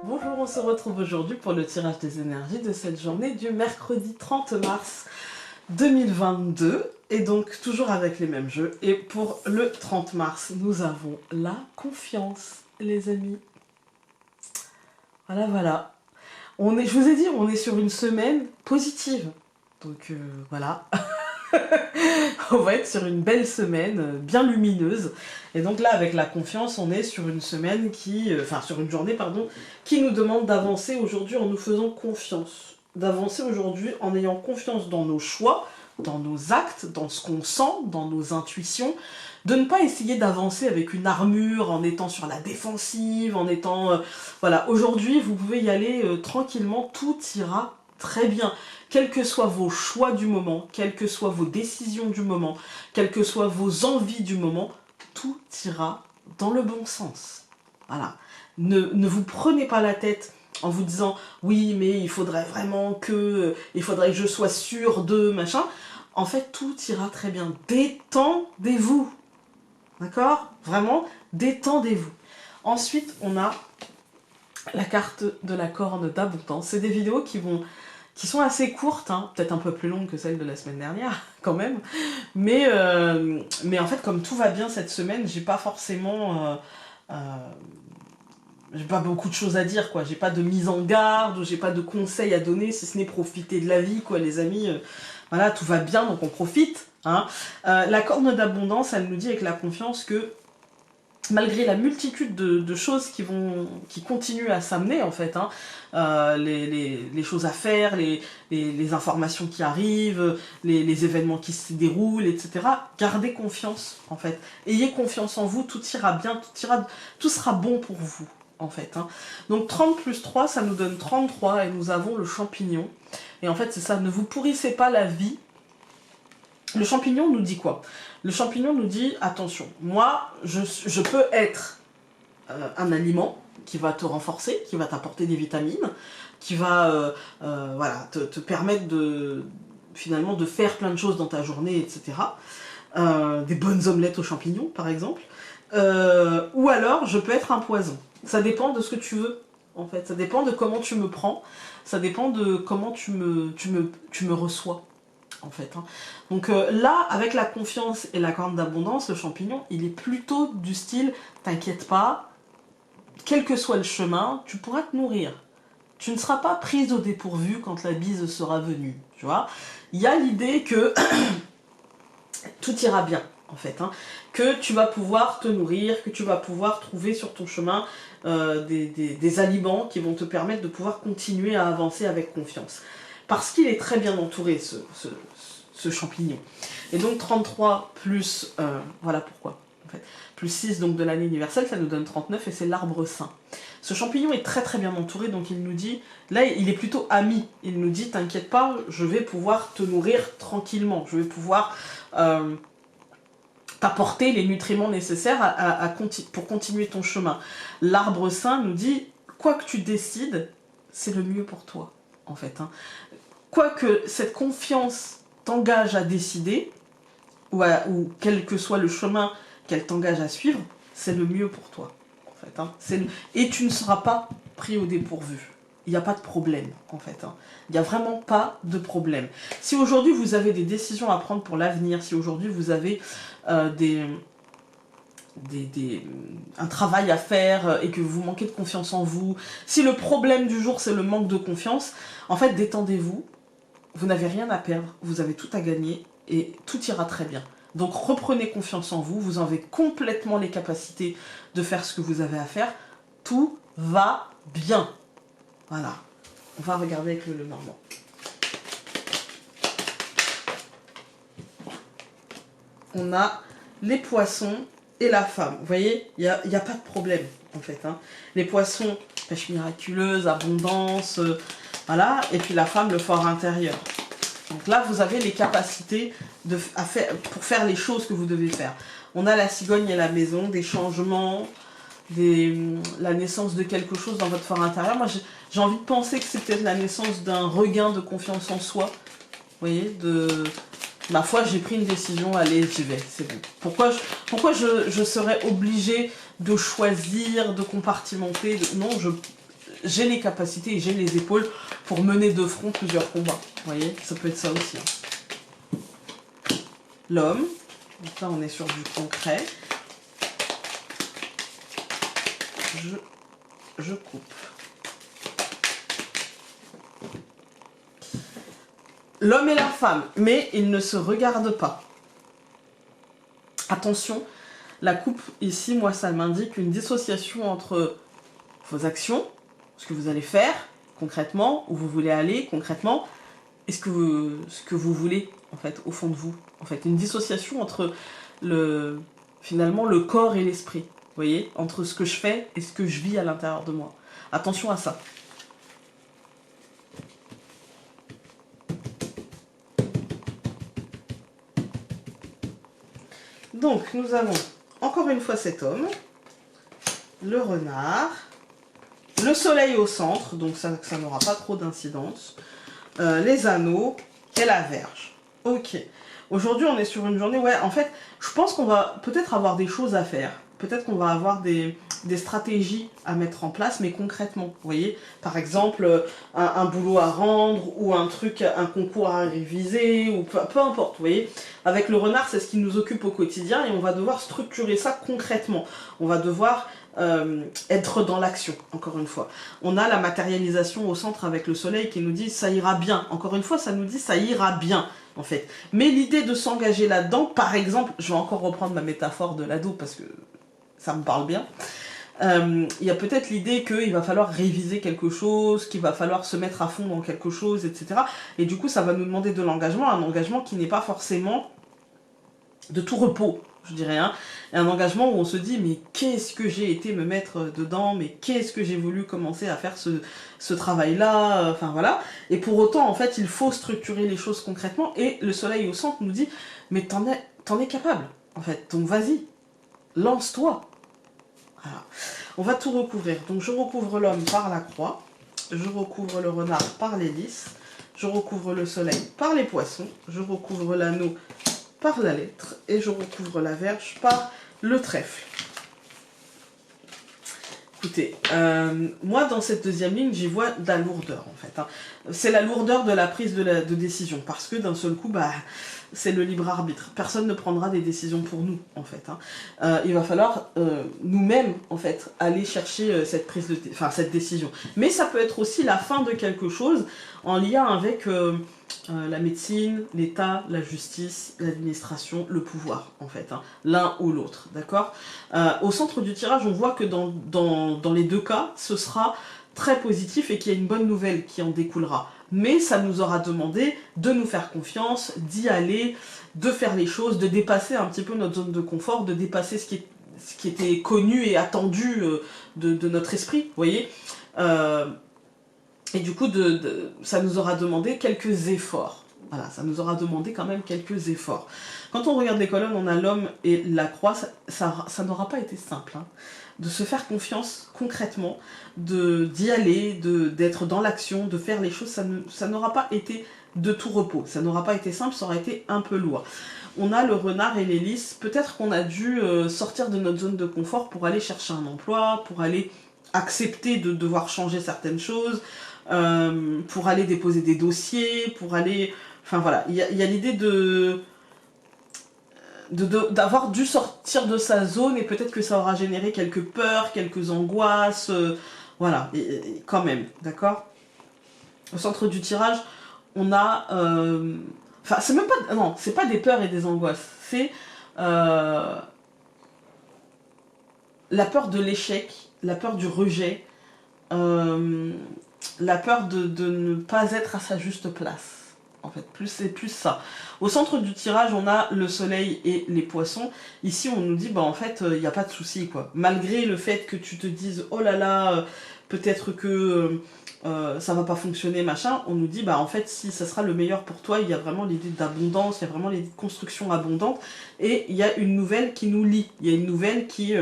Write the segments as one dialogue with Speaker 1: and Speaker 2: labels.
Speaker 1: Bonjour, on se retrouve aujourd'hui pour le tirage des énergies de cette journée du mercredi 30 mars 2022. Et donc, toujours avec les mêmes jeux. Et pour le 30 mars, nous avons la confiance, les amis. Voilà, voilà. Je vous ai dit, on est sur une semaine positive. Donc, voilà. On va être sur une belle semaine, bien lumineuse. Et donc là, avec la confiance, on est sur une semaine sur une journée, pardon, qui nous demande d'avancer aujourd'hui en nous faisant confiance. D'avancer aujourd'hui en ayant confiance dans nos choix, dans nos actes, dans ce qu'on sent, dans nos intuitions. De ne pas essayer d'avancer avec une armure, en étant sur la défensive, en étant... voilà, aujourd'hui, vous pouvez y aller tranquillement, tout ira très bien. Quels que soient vos choix du moment, quelles que soient vos décisions du moment, quelles que soient vos envies du moment, tout ira dans le bon sens. Voilà. Ne vous prenez pas la tête en vous disant « oui, mais il faudrait vraiment que... il faudrait que je sois sûre de... machin ». En fait, tout ira très bien. Détendez-vous. D'accord? Vraiment, détendez-vous. Ensuite, on a la carte de la corne d'abondance. C'est des vidéos qui sont assez courtes, hein, peut-être un peu plus longues que celles de la semaine dernière, quand même. Mais en fait, comme tout va bien cette semaine, j'ai pas forcément... j'ai pas beaucoup de choses à dire, quoi. J'ai pas de mise en garde, j'ai pas de conseils à donner, si ce n'est profiter de la vie, quoi, les amis. Voilà, tout va bien, donc on profite. Hein. La corne d'abondance, elle nous dit avec la confiance que malgré la multitude de choses qui continuent à s'amener, en fait, hein, les choses à faire, les informations qui arrivent, les événements qui se déroulent, etc. Gardez confiance, en fait. Ayez confiance en vous, tout ira bien, tout sera bon pour vous, en fait. Hein. Donc 30 plus 3, ça nous donne 33, et nous avons le champignon. Et en fait, c'est ça, ne vous pourrissez pas la vie. Le champignon nous dit quoi? Le champignon nous dit, attention, moi, je peux être un aliment qui va te renforcer, qui va t'apporter des vitamines, qui va voilà, te permettre finalement de faire plein de choses dans ta journée, etc. Des bonnes omelettes aux champignons, par exemple. Ou alors, je peux être un poison. Ça dépend de ce que tu veux, en fait. Ça dépend de comment tu me prends. Ça dépend de comment tu me reçois. En fait. Hein. Donc là, avec la confiance et la corne d'abondance, le champignon, il est plutôt du style, t'inquiète pas, quel que soit le chemin, tu pourras te nourrir. Tu ne seras pas prise au dépourvu quand la bise sera venue, tu vois. Il y a l'idée que tout ira bien, en fait. Hein. Que tu vas pouvoir te nourrir, que tu vas pouvoir trouver sur ton chemin des aliments qui vont te permettre de pouvoir continuer à avancer avec confiance. Parce qu'il est très bien entouré, ce champignon. Et donc 33 plus, voilà pourquoi, en fait, plus 6 donc de l'année universelle, ça nous donne 39 et c'est l'arbre saint. Ce champignon est très très bien entouré, donc il nous dit, là il est plutôt ami, il nous dit t'inquiète pas, je vais pouvoir te nourrir tranquillement, je vais pouvoir t'apporter les nutriments nécessaires pour continuer ton chemin. L'arbre saint nous dit, quoi que tu décides, c'est le mieux pour toi, en fait. Hein. Quoi que cette confiance t'engage à décider, ou quel que soit le chemin qu'elle t'engage à suivre, c'est le mieux pour toi. En fait, hein. Et tu ne seras pas pris au dépourvu. Il n'y a pas de problème, en fait. Hein. Il n'y a vraiment pas de problème. Si aujourd'hui vous avez des décisions à prendre pour l'avenir, si aujourd'hui vous avez un travail à faire et que vous manquez de confiance en vous, si le problème du jour c'est le manque de confiance, en fait détendez-vous, vous n'avez rien à perdre, vous avez tout à gagner et tout ira très bien. Donc reprenez confiance en vous, vous en avez complètement les capacités de faire ce que vous avez à faire, tout va bien. Voilà, on va regarder avec le Normand. On a les poissons et la femme. Vous voyez, il n'y a pas de problème, en fait. Hein. Les poissons, pêche miraculeuse, abondance, voilà. Et puis la femme, le fort intérieur. Donc là, vous avez les capacités pour faire les choses que vous devez faire. On a la cigogne et la maison, des changements, la naissance de quelque chose dans votre fort intérieur. Moi, j'ai envie de penser que c'est peut-être la naissance d'un regain de confiance en soi. Vous voyez, ma foi, j'ai pris une décision, allez, j'y vais, c'est bon. Pourquoi je serais obligée de choisir, de compartimenter Non, j'ai les capacités et j'ai les épaules pour mener de front plusieurs combats. Vous voyez, ça peut être ça aussi. L'homme, donc là on est sur du concret. Je coupe. L'homme et la femme, mais ils ne se regardent pas. Attention, la coupe ici, moi ça m'indique une dissociation entre vos actions, ce que vous allez faire concrètement, où vous voulez aller concrètement, et ce que vous voulez en fait au fond de vous. En fait, une dissociation entre finalement le corps et l'esprit. Vous voyez, entre ce que je fais et ce que je vis à l'intérieur de moi. Attention à ça. Donc, nous avons encore une fois cet homme, le renard, le soleil au centre, donc ça n'aura pas trop d'incidence, les anneaux et la Vierge. Ok. Aujourd'hui, on est sur une journée, ouais, en fait, je pense qu'on va peut-être avoir des choses à faire. Peut-être qu'on va avoir des stratégies à mettre en place, mais concrètement, vous voyez, par exemple, un boulot à rendre, ou un concours à réviser, ou peu importe, vous voyez. Avec le renard, c'est ce qui nous occupe au quotidien, et on va devoir structurer ça concrètement. On va devoir être dans l'action, encore une fois. On a la matérialisation au centre avec le soleil qui nous dit ça ira bien. Encore une fois, ça nous dit ça ira bien, en fait. Mais l'idée de s'engager là-dedans, par exemple, je vais encore reprendre ma métaphore de l'ado parce que ça me parle bien. Il y a peut-être l'idée qu'il va falloir réviser quelque chose, qu'il va falloir se mettre à fond dans quelque chose, etc. Et du coup, ça va nous demander de l'engagement, un engagement qui n'est pas forcément de tout repos, je dirais, hein. Et un engagement où on se dit, mais qu'est-ce que j'ai été me mettre dedans, mais qu'est-ce que j'ai voulu commencer à faire ce travail-là, enfin voilà. Et pour autant, en fait, il faut structurer les choses concrètement, et le soleil au centre nous dit, mais t'en es capable, en fait, donc vas-y, lance-toi. Voilà. On va tout recouvrir. Donc je recouvre l'homme par la croix, je recouvre le renard par l'hélice, je recouvre le soleil par les poissons, je recouvre l'anneau par la lettre et je recouvre la Vierge par le trèfle. Écoutez, moi dans cette deuxième ligne, j'y vois de la lourdeur en fait, hein. C'est la lourdeur de la prise de décision, parce que d'un seul coup, bah, c'est le libre arbitre. Personne ne prendra des décisions pour nous en fait, hein. Il va falloir nous-mêmes en fait aller chercher cette décision. Mais ça peut être aussi la fin de quelque chose en lien avec la médecine, l'État, la justice, l'administration, le pouvoir, en fait, hein, l'un ou l'autre, d'accord. Au centre du tirage, on voit que dans les deux cas, ce sera très positif et qu'il y a une bonne nouvelle qui en découlera. Mais ça nous aura demandé de nous faire confiance, d'y aller, de faire les choses, de dépasser un petit peu notre zone de confort, de dépasser ce qui était connu et attendu de notre esprit, vous voyez. Et du coup, ça nous aura demandé quelques efforts. Voilà, ça nous aura demandé quand même quelques efforts. Quand on regarde les colonnes, on a l'homme et la croix, ça n'aura pas été simple, hein, de se faire confiance concrètement, d'y aller, d'être dans l'action, de faire les choses, ça n'aura pas été de tout repos. Ça n'aura pas été simple, ça aura été un peu lourd. On a le renard et l'hélice. Peut-être qu'on a dû sortir de notre zone de confort pour aller chercher un emploi, pour aller accepter de devoir changer certaines choses, pour aller déposer des dossiers, pour aller... Enfin voilà, il y a l'idée d'avoir dû sortir de sa zone, et peut-être que ça aura généré quelques peurs, quelques angoisses, voilà, et quand même, d'accord. Au centre du tirage, on a... Enfin, c'est même pas... Non, c'est pas des peurs et des angoisses, c'est la peur de l'échec, la peur du rejet, la peur de ne pas être à sa juste place. En fait, c'est plus ça. Au centre du tirage, on a le soleil et les poissons. Ici, on nous dit, bah en fait, il n'y a pas de souci, quoi. Malgré le fait que tu te dises, oh là là, peut-être que ça va pas fonctionner, machin, on nous dit, bah en fait, si ça sera le meilleur pour toi, il y a vraiment l'idée d'abondance, il y a vraiment l'idée de construction abondante, et il y a une nouvelle qui nous lie, il y a une nouvelle qui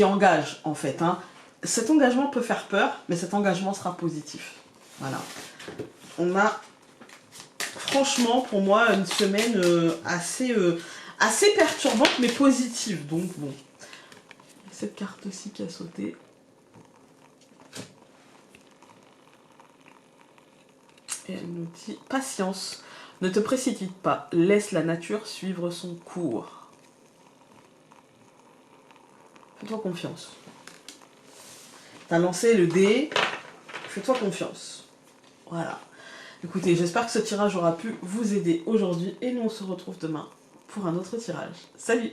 Speaker 1: engage, en fait, hein. Cet engagement peut faire peur, mais cet engagement sera positif. Voilà. On a, franchement, pour moi, une semaine assez perturbante, mais positive. Donc, bon. Cette carte-ci qui a sauté. Et elle nous dit patience, ne te précipite pas, laisse la nature suivre son cours. Fais-toi confiance. T'as lancé le dé, fais-toi confiance. Voilà. Écoutez, j'espère que ce tirage aura pu vous aider aujourd'hui et nous on se retrouve demain pour un autre tirage. Salut!